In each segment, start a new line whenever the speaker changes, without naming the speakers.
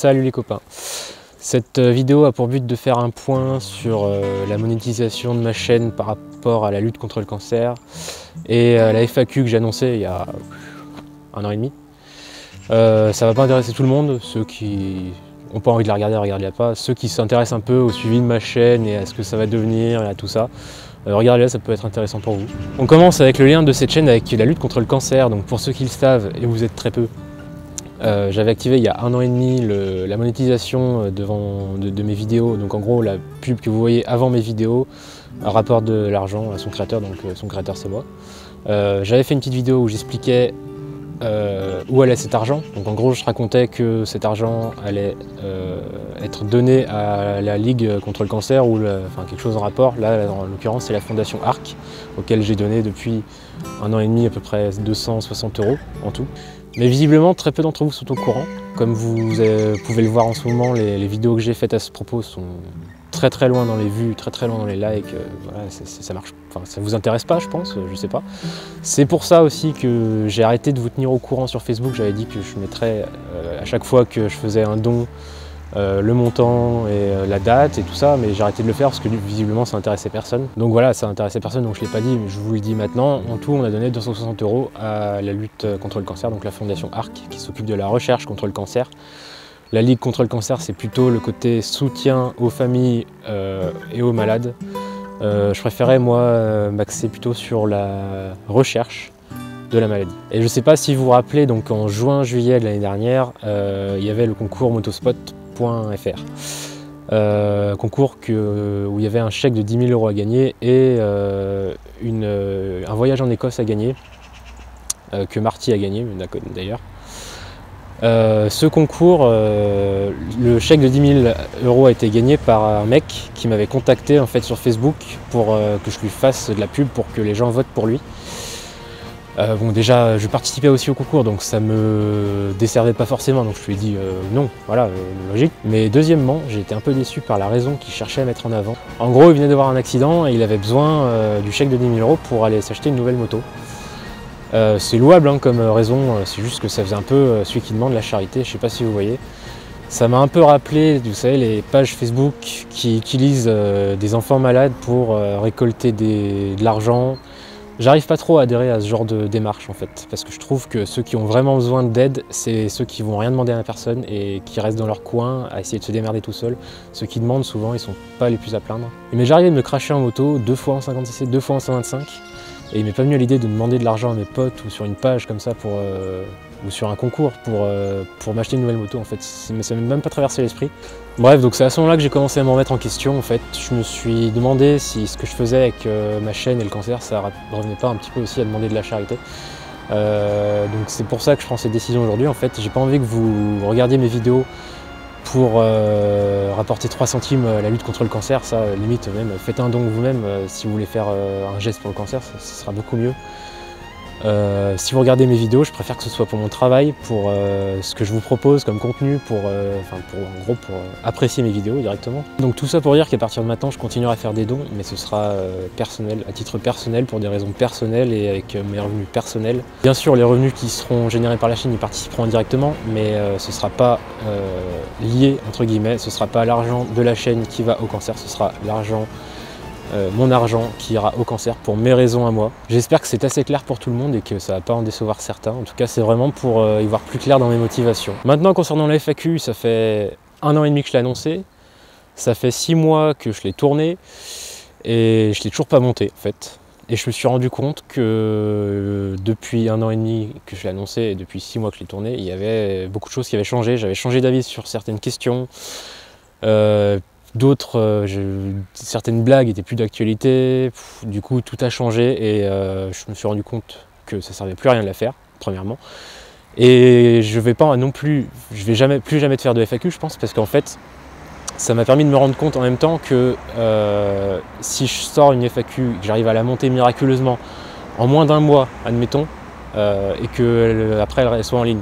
Salut les copains. Cette vidéo a pour but de faire un point sur la monétisation de ma chaîne par rapport à la lutte contre le cancer et la FAQ que j'ai annoncée il y a 1 an et demi. Ça va pas intéresser tout le monde, ceux qui n'ont pas envie de la regarder, regardez-la pas. Ceux qui s'intéressent un peu au suivi de ma chaîne et à ce que ça va devenir et à tout ça, regardez-la, ça peut être intéressant pour vous. On commence avec le lien de cette chaîne avec la lutte contre le cancer. Donc pour ceux qui le savent, et vous êtes très peu, j'avais activé il y a 1 an et demi la monétisation de mes vidéos. Donc en gros la pub que vous voyez avant mes vidéos rapporte de l'argent à son créateur, donc son créateur c'est moi. J'avais fait une petite vidéo où j'expliquais où allait cet argent. Donc en gros je racontais que cet argent allait être donné à la Ligue contre le cancer ou enfin quelque chose en rapport. Là en l'occurrence c'est la fondation ARC auquel j'ai donné depuis 1 an et demi à peu près 260 € en tout. Mais visiblement très peu d'entre vous sont au courant. Comme vous pouvez le voir en ce moment, les vidéos que j'ai faites à ce propos sont très loin dans les vues, très loin dans les likes. Voilà, ça marche. Enfin, ça vous intéresse pas, je pense, je sais pas. C'est pour ça aussi que j'ai arrêté de vous tenir au courant sur Facebook. J'avais dit que je mettrais à chaque fois que je faisais un don le montant et la date et tout ça, mais j'ai arrêté de le faire parce que visiblement ça intéressait personne. Donc voilà, ça intéressait personne, donc je ne l'ai pas dit, mais je vous le dis maintenant. En tout, on a donné 260 € à la lutte contre le cancer, donc la fondation ARC qui s'occupe de la recherche contre le cancer. La Ligue contre le cancer, c'est plutôt le côté soutien aux familles et aux malades. Je préférais moi m'axer plutôt sur la recherche de la maladie. Et je ne sais pas si vous vous rappelez, donc en juin-juillet de l'année dernière, il y avait le concours motospot.fr. Concours où il y avait un chèque de 10 000 € à gagner et un voyage en Écosse à gagner, que Marty a gagné d'ailleurs. Ce concours, le chèque de 10 000 € a été gagné par un mec qui m'avait contacté en fait sur Facebook pour que je lui fasse de la pub pour que les gens votent pour lui. Bon déjà je participais aussi au concours donc ça me desservait pas forcément, donc je lui ai dit non, voilà, logique. Mais deuxièmement j'ai été un peu déçu par la raison qu'il cherchait à mettre en avant. En gros il venait d'avoir un accident et il avait besoin du chèque de 10 000 € pour aller s'acheter une nouvelle moto. C'est louable hein, comme raison, c'est juste que ça faisait un peu celui qui demande la charité, je sais pas si vous voyez. Ça m'a un peu rappelé, vous savez, les pages Facebook qui utilisent des enfants malades pour récolter de l'argent. J'arrive pas trop à adhérer à ce genre de démarche en fait, parce que je trouve que ceux qui ont vraiment besoin d'aide, c'est ceux qui vont rien demander à personne et qui restent dans leur coin à essayer de se démerder tout seul. Ceux qui demandent souvent, ils sont pas les plus à plaindre. Mais j'arrivais de me cracher en moto 2 fois en 50cc, 2 fois en 125, et il m'est pas venu à l'idée de demander de l'argent à mes potes ou sur une page comme ça ou sur un concours pour m'acheter une nouvelle moto en fait. Ça m'est même pas traversé l'esprit. Bref, donc c'est à ce moment-là que j'ai commencé à m'en remettre en question en fait. Je me suis demandé si ce que je faisais avec ma chaîne et le cancer, ça revenait pas un petit peu aussi à demander de la charité. Donc c'est pour ça que je prends cette décision aujourd'hui en fait. J'ai pas envie que vous regardiez mes vidéos pour rapporter 3 centimes à la lutte contre le cancer. Ça limite même, faites un don vous-même si vous voulez faire un geste pour le cancer, ça sera beaucoup mieux. Si vous regardez mes vidéos, je préfère que ce soit pour mon travail, pour ce que je vous propose comme contenu, en gros pour apprécier mes vidéos directement. Donc tout ça pour dire qu'à partir de maintenant, je continuerai à faire des dons, mais ce sera personnel, à titre personnel, pour des raisons personnelles et avec mes revenus personnels. Bien sûr, les revenus qui seront générés par la chaîne, ils participeront indirectement, mais ce ne sera pas lié, entre guillemets, ce ne sera pas l'argent de la chaîne qui va au cancer, ce sera mon argent qui ira au cancer pour mes raisons à moi. J'espère que c'est assez clair pour tout le monde et que ça va pas en décevoir certains. En tout cas, c'est vraiment pour y voir plus clair dans mes motivations. Maintenant, concernant la FAQ, ça fait 1 an et demi que je l'ai annoncé. Ça fait 6 mois que je l'ai tourné et je l'ai toujours pas monté en fait. Et je me suis rendu compte que depuis 1 an et demi que je l'ai annoncé et depuis 6 mois que je l'ai tourné, il y avait beaucoup de choses qui avaient changé. J'avais changé d'avis sur certaines questions. D'autres, certaines blagues étaient plus d'actualité, du coup tout a changé et je me suis rendu compte que ça ne servait plus à rien de la faire, premièrement. Et je vais plus jamais te faire de FAQ, je pense, parce qu'en fait, ça m'a permis de me rendre compte en même temps que si je sors une FAQ, que j'arrive à la monter miraculeusement en moins d'1 mois, admettons, et qu'après elle soit en ligne.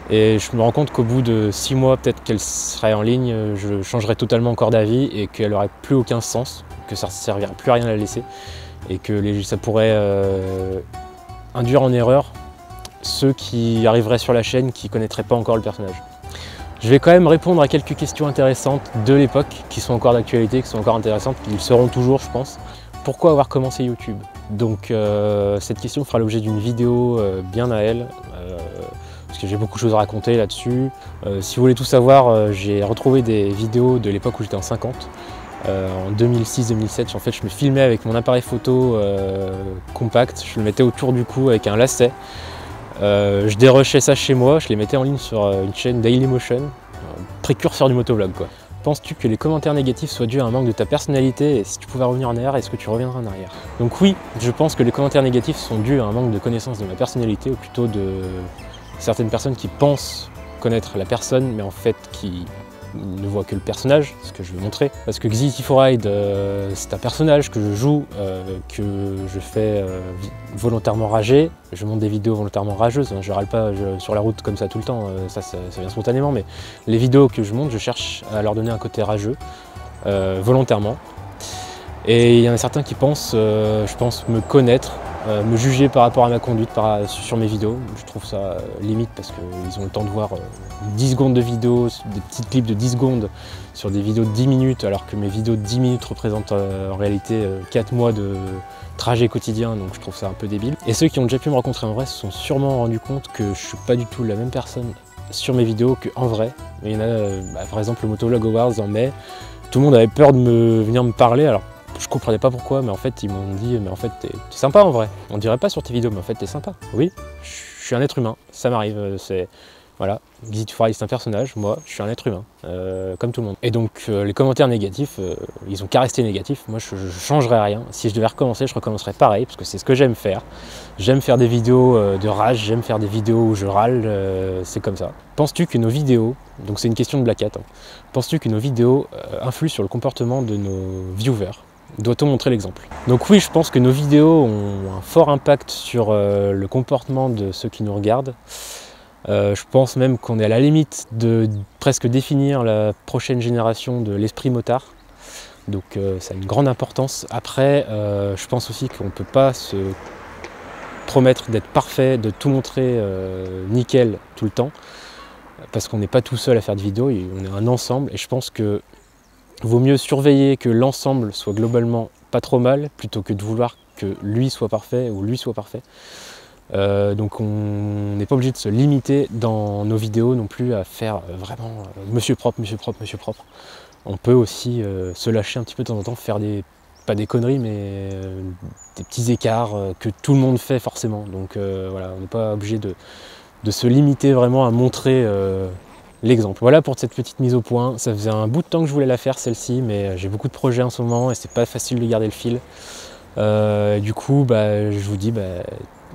Et je me rends compte qu'au bout de 6 mois, peut-être qu'elle serait en ligne, je changerais totalement encore d'avis et qu'elle n'aurait plus aucun sens, que ça ne servirait plus à rien de la laisser et que ça pourrait induire en erreur ceux qui arriveraient sur la chaîne qui ne connaîtraient pas encore le personnage. Je vais quand même répondre à quelques questions intéressantes de l'époque, qui sont encore d'actualité, qui sont encore intéressantes, qui le seront toujours je pense. Pourquoi avoir commencé YouTube? Donc cette question fera l'objet d'une vidéo bien à elle, parce que j'ai beaucoup de choses à raconter là-dessus. Si vous voulez tout savoir, j'ai retrouvé des vidéos de l'époque où j'étais en 50. En 2006-2007, en fait, je me filmais avec mon appareil photo compact, je le mettais autour du cou avec un lacet. Je dérushais ça chez moi, je les mettais en ligne sur une chaîne Dailymotion, précurseur du motovlog quoi. Penses-tu que les commentaires négatifs soient dus à un manque de ta personnalité et si tu pouvais revenir en arrière, est-ce que tu reviendrais en arrière? Donc oui, je pense que les commentaires négatifs sont dus à un manque de connaissance de ma personnalité, ou plutôt de certaines personnes qui pensent connaître la personne, mais en fait qui ne voient que le personnage, ce que je veux montrer. Parce que Xity4Ride, c'est un personnage que je joue, que je fais volontairement rager. Je monte des vidéos volontairement rageuses, je râle pas sur la route comme ça tout le temps, ça vient spontanément, mais les vidéos que je monte, je cherche à leur donner un côté rageux, volontairement. Et il y en a certains qui pensent, je pense, me connaître, me juger par rapport à ma conduite sur mes vidéos. Je trouve ça limite parce qu'ils ont le temps de voir 10 secondes de vidéo, des petits clips de 10 secondes sur des vidéos de 10 minutes, alors que mes vidéos de 10 minutes représentent en réalité 4 mois de trajet quotidien, donc je trouve ça un peu débile. Et ceux qui ont déjà pu me rencontrer en vrai se sont sûrement rendus compte que je suis pas du tout la même personne sur mes vidéos qu'en vrai. Il y en a, par exemple le Motovlog Awards en mai, tout le monde avait peur de venir me parler, alors je comprenais pas pourquoi, mais en fait ils m'ont dit mais en fait t'es sympa en vrai. On dirait pas sur tes vidéos, mais en fait t'es sympa. Oui, je suis un être humain, ça m'arrive, c'est... Voilà, Xity4Ride c'est un personnage, moi je suis un être humain, comme tout le monde. Et donc les commentaires négatifs, ils ont qu'à rester négatifs, moi je changerais rien. Si je devais recommencer, je recommencerais pareil, parce que c'est ce que j'aime faire. J'aime faire des vidéos de rage, j'aime faire des vidéos où je râle, c'est comme ça. Penses-tu que nos vidéos, donc c'est une question de Black Hat, hein, penses-tu que nos vidéos influent sur le comportement de nos viewers? Doit-on montrer l'exemple? Donc oui, je pense que nos vidéos ont un fort impact sur le comportement de ceux qui nous regardent. Je pense même qu'on est à la limite de presque définir la prochaine génération de l'esprit motard. Donc ça a une grande importance. Après, je pense aussi qu'on ne peut pas se promettre d'être parfait, de tout montrer nickel tout le temps, parce qu'on n'est pas tout seul à faire des vidéos, on est un ensemble, et je pense que vaut mieux surveiller que l'ensemble soit globalement pas trop mal, plutôt que de vouloir que lui soit parfait ou lui soit parfait. Donc on n'est pas obligé de se limiter dans nos vidéos non plus à faire vraiment monsieur propre, monsieur propre, monsieur propre. On peut aussi se lâcher un petit peu de temps en temps, faire pas des conneries, mais des petits écarts que tout le monde fait forcément. Donc voilà, on n'est pas obligé de se limiter vraiment à montrer l'exemple. Voilà pour cette petite mise au point. Ça faisait un bout de temps que je voulais la faire celle-ci, mais j'ai beaucoup de projets en ce moment et c'est pas facile de garder le fil. Du coup, je vous dis,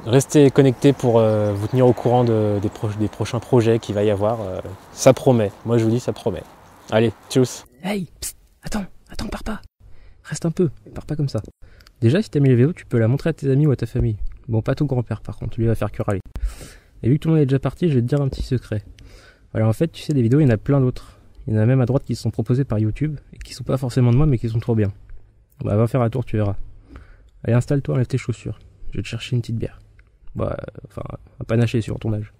restez connectés pour vous tenir au courant des prochains projets qu'il va y avoir. Ça promet, moi je vous dis ça promet. Allez, tchuss.
Hey, psst, attends, pars pas. Reste un peu, pars pas comme ça. Déjà, si t'as mis la vidéo, tu peux la montrer à tes amis ou à ta famille. Bon, pas ton grand-père par contre, lui va faire que râler. Et vu que tout le monde est déjà parti, je vais te dire un petit secret. Alors en fait, tu sais, des vidéos, il y en a plein d'autres. Il y en a même à droite qui sont proposées par YouTube, et qui sont pas forcément de moi, mais qui sont trop bien. Va faire un tour, tu verras. Allez, installe-toi, enlève tes chaussures. Je vais te chercher une petite bière. Enfin, un panaché sur ton âge.